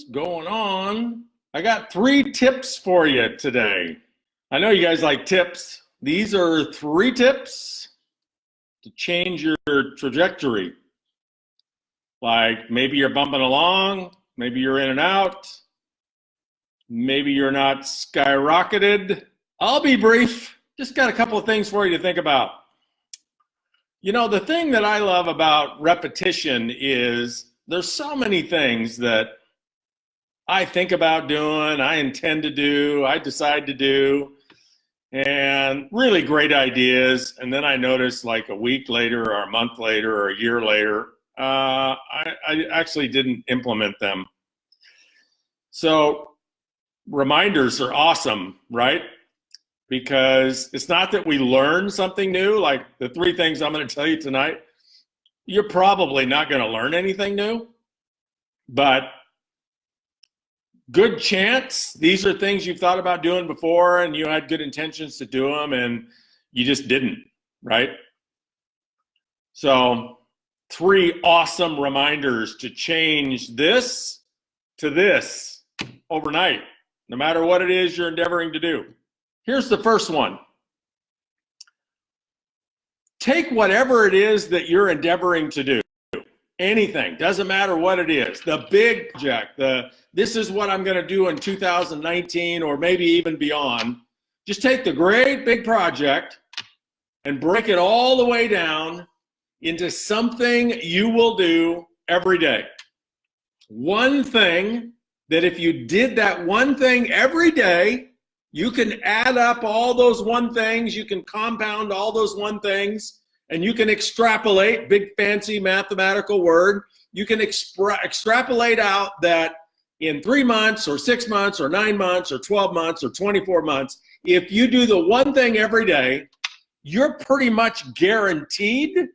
What's going on? I got 3 tips for you today. I know you guys like tips. These are 3 tips to change your trajectory. Like maybe you're bumping along, maybe you're in and out, maybe you're not skyrocketed. I'll be brief. Just got a couple of things for you to think about. You know, the thing that I love about repetition is there's so many things that I think about doing, I intend to do, I decide to do, and really great ideas. And then I notice like a week later or a month later or a year later, I actually didn't implement them. So reminders are awesome, right? Because it's not that we learn something new, like the 3 things I'm going to tell you tonight. You're probably not going to learn anything new, but good chance these are things you've thought about doing before and you had good intentions to do them and you just didn't, right? So 3 awesome reminders to change this to this overnight, no matter what it is you're endeavoring to do. Here's the first one. Take whatever it is that you're endeavoring to do. Anything, doesn't matter what it is. The big project, this is what I'm going to do in 2019 or maybe even beyond. Just take the great big project and break it all the way down into something you will do every day. One thing that if you did that one thing every day, you can add up all those one things, you can compound all those one things, and you can extrapolate, big fancy mathematical word, you can extrapolate out that in 3 months or 6 months or 9 months or 12 months or 24 months, if you do the one thing every day, you're pretty much guaranteed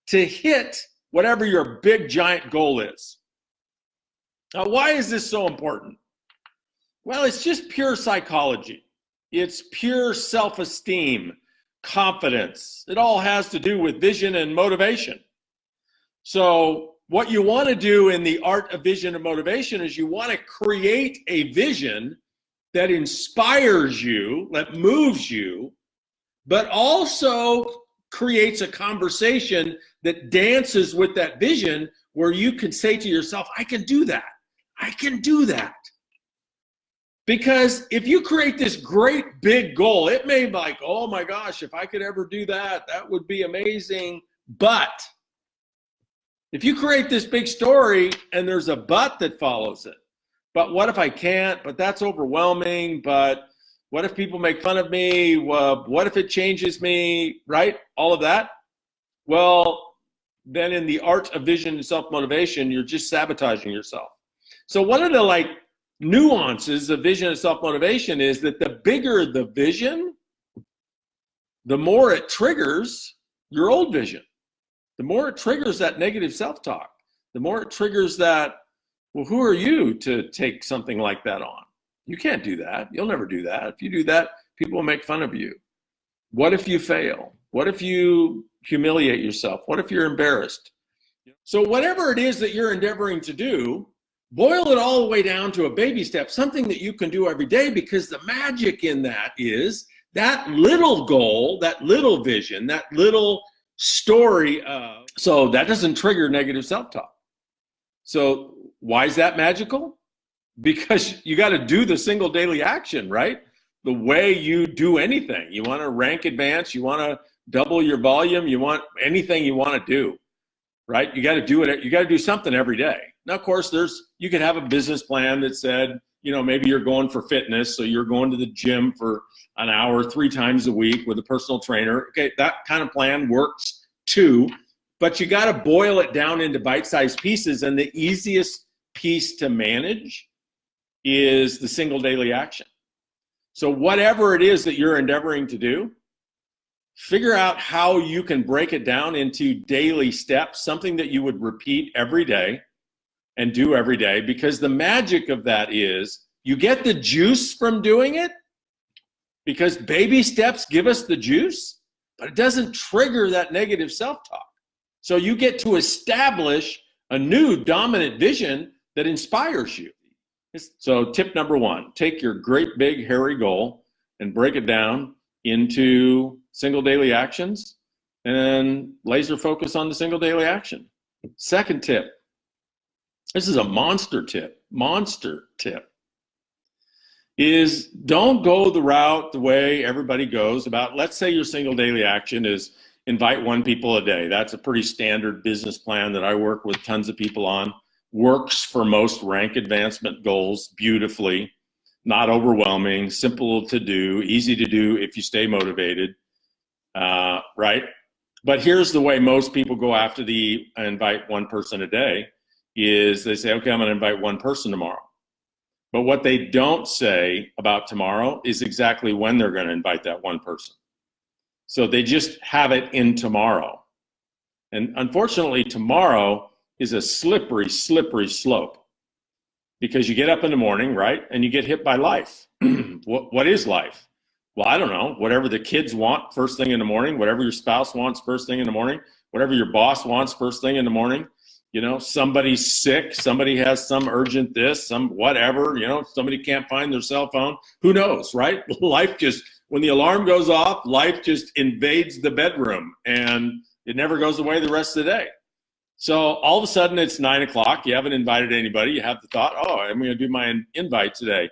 to hit whatever your big giant goal is. Now, why is this so important? Well, it's just pure psychology. It's pure self-esteem, confidence. It all has to do with vision and motivation. So what you want to do in the art of vision and motivation is you want to create a vision that inspires you, that moves you, but also creates a conversation that dances with that vision where you can say to yourself, I can do that. I can do that. Because if you create this great big goal, it may be like, oh my gosh, if I could ever do that, that would be amazing. But if you create this big story and there's a but that follows it, but what if I can't? But that's overwhelming. But what if people make fun of me? What if it changes me? Right? All of that. Well, then in the art of vision and self-motivation, you're just sabotaging yourself. So one of the nuances of vision and self-motivation is that the bigger the vision, the more it triggers your old vision. The more it triggers that negative self-talk. The more it triggers that, well, who are you to take something like that on? You can't do that. You'll never do that. If you do that, people will make fun of you. What if you fail? What if you humiliate yourself? What if you're embarrassed? So whatever it is that you're endeavoring to do, boil it all the way down to a baby step, something that you can do every day, because the magic in that is that little goal, that little vision, that little story. So that doesn't trigger negative self-talk. So why is that magical? Because you got to do the single daily action, right? The way you do anything. You want to rank advance, you want to double your volume, you want anything you want to do, right? You got to do it. You got to do something every day. Now, of course, you could have a business plan that said, maybe you're going for fitness, so you're going to the gym for an hour 3 times a week with a personal trainer. Okay, that kind of plan works too, but you got to boil it down into bite-sized pieces, and the easiest piece to manage is the single daily action. So whatever it is that you're endeavoring to do, figure out how you can break it down into daily steps, something that you would repeat every day and do every day, because the magic of that is you get the juice from doing it, because baby steps give us the juice, but it doesn't trigger that negative self-talk. So you get to establish a new dominant vision that inspires you. So tip number one, take your great big hairy goal and break it down into single daily actions and laser focus on the single daily action. Second tip, this is a monster tip, is don't go the route the way everybody goes about, let's say your single daily action is invite 1 people a day. That's a pretty standard business plan that I work with tons of people on. Works for most rank advancement goals beautifully, not overwhelming, simple to do, easy to do if you stay motivated, right? But here's the way most people go after the invite 1 person a day is they say, okay, I'm gonna invite 1 person tomorrow. But what they don't say about tomorrow is exactly when they're gonna invite that 1 person. So they just have it in tomorrow. And unfortunately, tomorrow is a slippery slope because you get up in the morning, right? And you get hit by life. What is life? Well, I don't know, whatever the kids want first thing in the morning, whatever your spouse wants first thing in the morning, whatever your boss wants first thing in the morning, you know, somebody's sick, somebody has some urgent this, some whatever, you know, somebody can't find their cell phone, who knows, right? Life just, when the alarm goes off, life just invades the bedroom and it never goes away the rest of the day. So all of a sudden it's 9 o'clock, you haven't invited anybody, you have the thought, oh, I'm gonna do my invite today.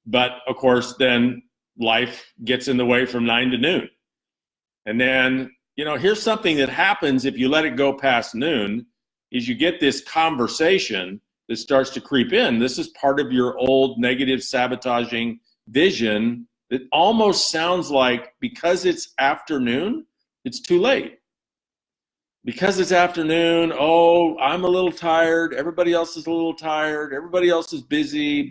But of course, then life gets in the way from 9 to noon. And then, you know, here's something that happens if you let it go past noon, is you get this conversation that starts to creep in. This is part of your old negative sabotaging vision that almost sounds like because it's afternoon, it's too late. Because it's afternoon, oh, I'm a little tired, everybody else is a little tired, everybody else is busy.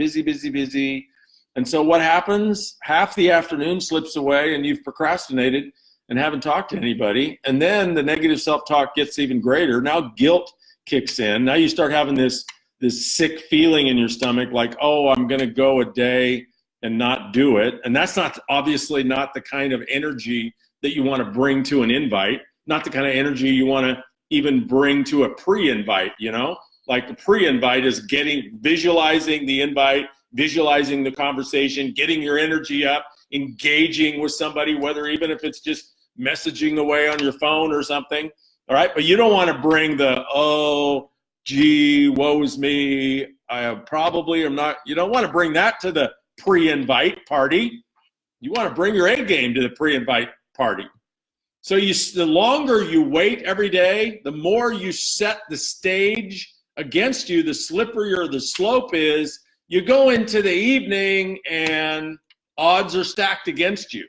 And so what happens? Half the afternoon slips away and you've procrastinated and haven't talked to anybody. And then the negative self-talk gets even greater. Now guilt kicks in. Now you start having this sick feeling in your stomach like, oh, I'm gonna go a day and not do it. And that's not, obviously not the kind of energy that you wanna bring to an invite. Not the kind of energy you want to even bring to a pre-invite, you know? Like the pre-invite is visualizing the invite, visualizing the conversation, getting your energy up, engaging with somebody, whether even if it's just messaging away on your phone or something, all right? But you don't want to bring the, oh, gee, woe is me, I probably am not, you don't want to bring that to the pre-invite party. You want to bring your A game to the pre-invite party. So the longer you wait every day, the more you set the stage against you, the slipperier the slope is. You go into the evening and odds are stacked against you.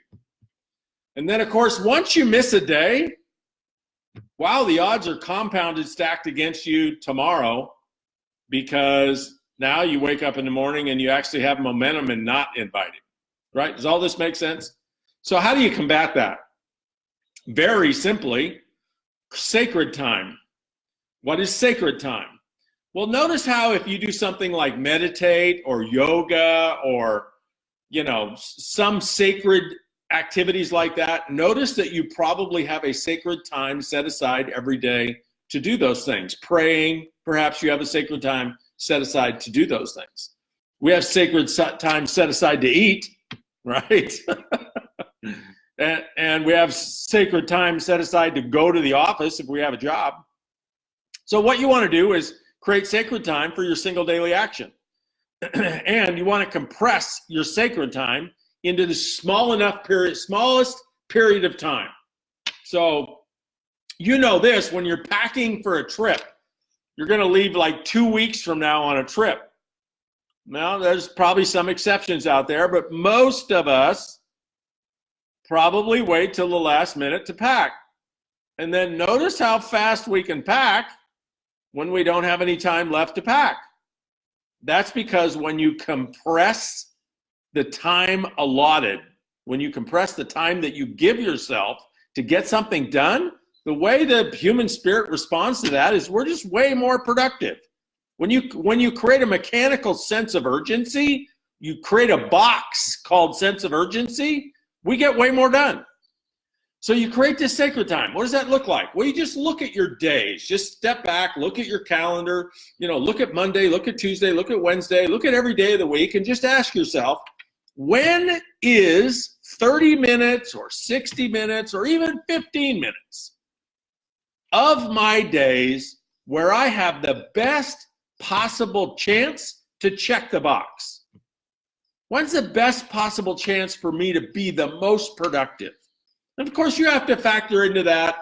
And then of course, once you miss a day, wow, the odds are compounded, stacked against you tomorrow, because now you wake up in the morning and you actually have momentum in not inviting, right? Does all this make sense? So how do you combat that? Very simply, sacred time. What is sacred time? Well, notice how if you do something like meditate or yoga or, you know, some sacred activities like that, notice that you probably have a sacred time set aside every day to do those things. Praying, perhaps you have a sacred time set aside to do those things. We have sacred time set aside to eat, right? And we have sacred time set aside to go to the office if we have a job. So what you want to do is create sacred time for your single daily action. And you want to compress your sacred time into the smallest period of time. So you know this, when you're packing for a trip, you're going to leave like 2 weeks from now on a trip. Now, there's probably some exceptions out there, but most of us probably wait till the last minute to pack. And then notice how fast we can pack when we don't have any time left to pack. That's because when you compress the time allotted, when you compress the time that you give yourself to get something done, the way the human spirit responds to that is we're just way more productive. When you create a mechanical sense of urgency, you create a box called sense of urgency, we get way more done. So you create this sacred time. What does that look like? Well, you just look at your days. Just step back, look at your calendar, look at Monday, look at Tuesday, look at Wednesday, look at every day of the week, and just ask yourself, when is 30 minutes or 60 minutes or even 15 minutes of my days where I have the best possible chance to check the box? When's the best possible chance for me to be the most productive? And of course, you have to factor into that.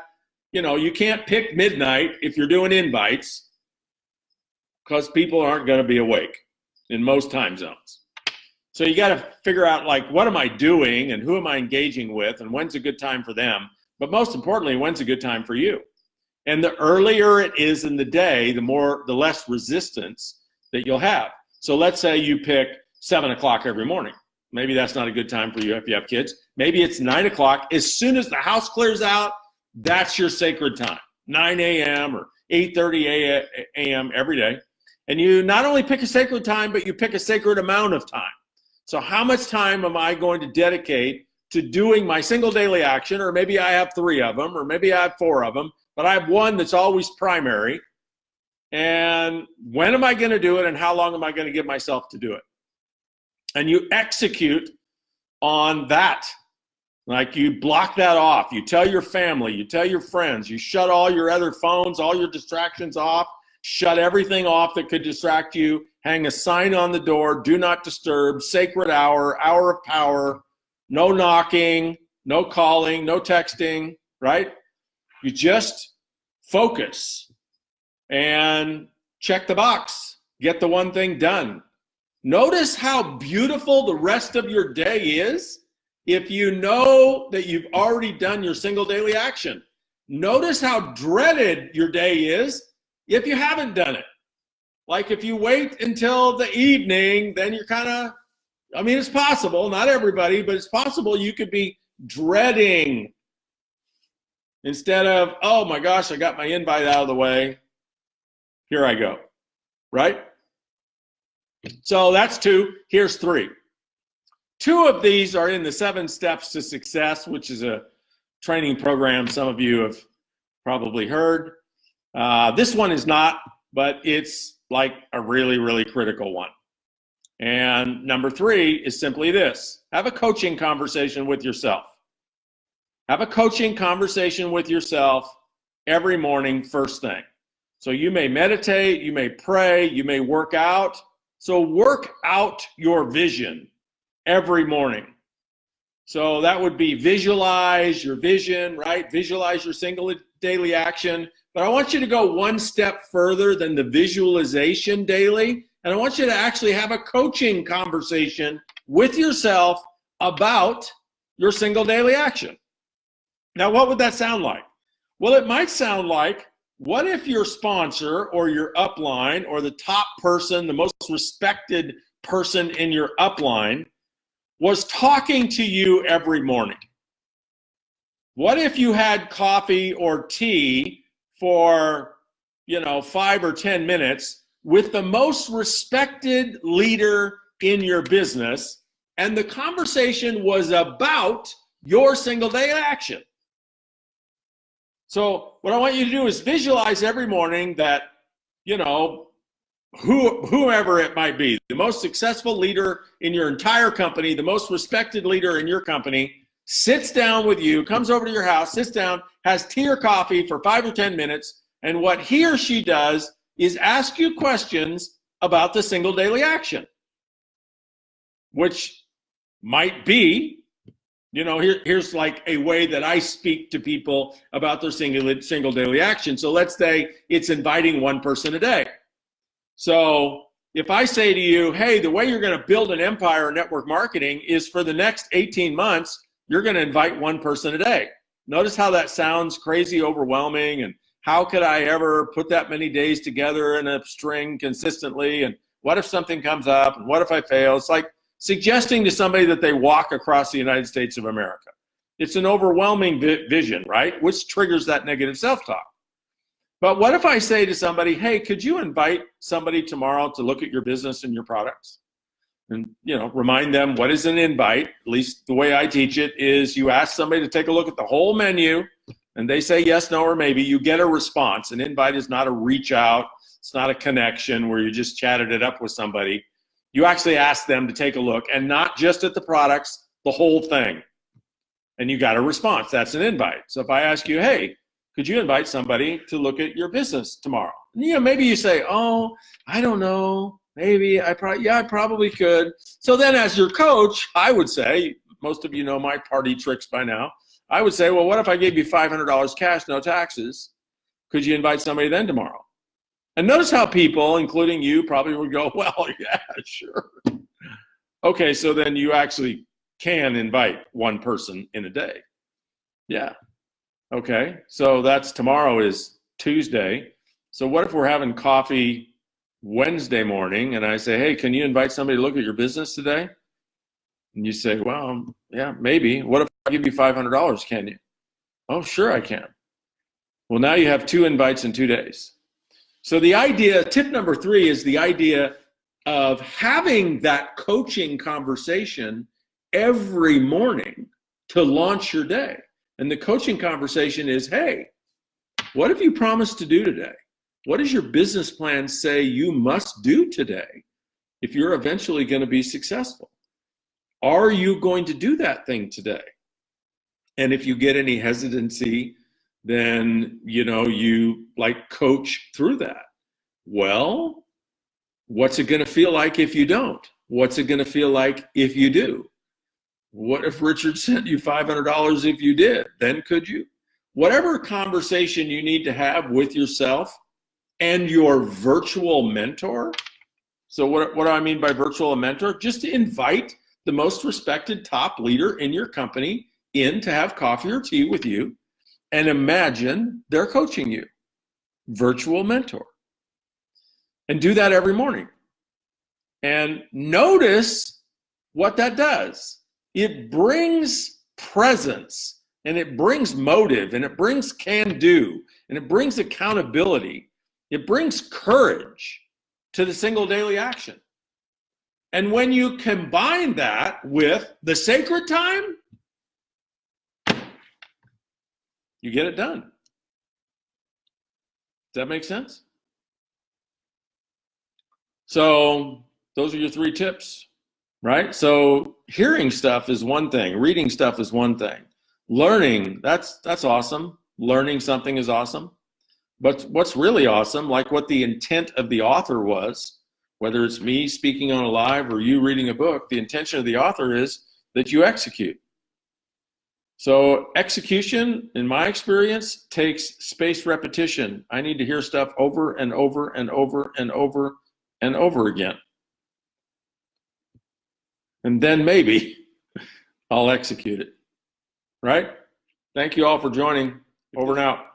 You can't pick midnight if you're doing invites because people aren't going to be awake in most time zones. So you got to figure out, what am I doing and who am I engaging with and when's a good time for them? But most importantly, when's a good time for you? And the earlier it is in the day, the less resistance that you'll have. So let's say you pick 7 o'clock every morning. Maybe that's not a good time for you if you have kids. Maybe it's 9 o'clock. As soon as the house clears out, that's your sacred time, 9 a.m. or 8:30 a.m. every day. And you not only pick a sacred time, but you pick a sacred amount of time. So how much time am I going to dedicate to doing my single daily action? Or maybe I have 3 of them, or maybe I have 4 of them, but I have one that's always primary. And when am I going to do it, and how long am I going to give myself to do it? And you execute on that. You block that off. You tell your family, you tell your friends, you shut all your other phones, all your distractions off, shut everything off that could distract you, hang a sign on the door, do not disturb, sacred hour, hour of power, no knocking, no calling, no texting, right? You just focus and check the box, get the one thing done. Notice how beautiful the rest of your day is if you know that you've already done your single daily action. Notice how dreaded your day is if you haven't done it. If you wait until the evening, then you're it's possible, not everybody, but it's possible you could be dreading instead of, oh my gosh, I got my invite out of the way. Here I go, right? So that's 2. Here's 3. 2 of these are in the 7 Steps to Success, which is a training program some of you have probably heard. This one is not, but it's a really, really critical one. And number 3 is simply this: have a coaching conversation with yourself. Have a coaching conversation with yourself every morning, first thing. So you may meditate, you may pray, you may work out. So work out your vision every morning. So that would be visualize your vision, right? Visualize your single daily action. But I want you to go one step further than the visualization daily. And I want you to actually have a coaching conversation with yourself about your single daily action. Now, what would that sound like? Well, it might sound like, what if your sponsor or your upline or the top person, the most respected person in your upline, was talking to you every morning? What if you had coffee or tea for, 5 or 10 minutes with the most respected leader in your business, and the conversation was about your single day action? So what I want you to do is visualize every morning that, whoever it might be, the most successful leader in your entire company, the most respected leader in your company, sits down with you, comes over to your house, sits down, has tea or coffee for 5 or 10 minutes, and what he or she does is ask you questions about the single daily action, which might be, here's a way that I speak to people about their single daily action. So let's say it's inviting one person a day. So if I say to you, hey, the way you're going to build an empire in network marketing is for the next 18 months, you're going to invite one person a day. Notice how that sounds crazy overwhelming, and how could I ever put that many days together in a string consistently? And what if something comes up? And what if I fail? It's like suggesting to somebody that they walk across the United States of America. It's an overwhelming vision, right? Which triggers that negative self-talk. But what if I say to somebody, hey, could you invite somebody tomorrow to look at your business and your products? And, remind them what is an invite. At least the way I teach it is you ask somebody to take a look at the whole menu, and they say yes, no, or maybe. You get a response. An invite is not a reach out. It's not a connection where you just chatted it up with somebody. You actually ask them to take a look, and not just at the products, the whole thing. And you got a response. That's an invite. So if I ask you, hey, could you invite somebody to look at your business tomorrow? And, maybe you say, oh, I don't know. Maybe I probably could. So then as your coach, I would say, most of you know my party tricks by now. I would say, well, what if I gave you $500 cash, no taxes? Could you invite somebody then tomorrow? And notice how people, including you, probably would go, well, yeah, sure. Okay, so then you actually can invite one person in a day. Yeah. Okay, so tomorrow is Tuesday. So what if we're having coffee Wednesday morning and I say, hey, can you invite somebody to look at your business today? And you say, well, yeah, maybe. What if I give you $500, can you? Oh, sure I can. Well, now you have 2 invites in 2 days. So the idea, tip number 3 is the idea of having that coaching conversation every morning to launch your day. And the coaching conversation is, hey, what have you promised to do today? What does your business plan say you must do today if you're eventually going to be successful? Are you going to do that thing today? And if you get any hesitancy, then, you coach through that. Well, what's it going to feel like if you don't? What's it going to feel like if you do? What if Richard sent you $500 if you did? Then could you? Whatever conversation you need to have with yourself and your virtual mentor. So what do I mean by virtual mentor? Just to invite the most respected top leader in your company in to have coffee or tea with you and imagine they're coaching you. Virtual mentor. And do that every morning. And notice what that does. It brings presence, and it brings motive, and it brings can-do, and it brings accountability. It brings courage to the single daily action. And when you combine that with the sacred time, you get it done. Does that make sense? So those are your 3 tips, right? So hearing stuff is one thing. Reading stuff is one thing. Learning, that's awesome. Learning something is awesome. But what's really awesome, like what the intent of the author was, whether it's me speaking on a live or you reading a book, the intention of the author is that you execute. So execution, in my experience, takes spaced repetition. I need to hear stuff over and over and over and over and over again. And then maybe I'll execute it, right? Thank you all for joining. Over and out.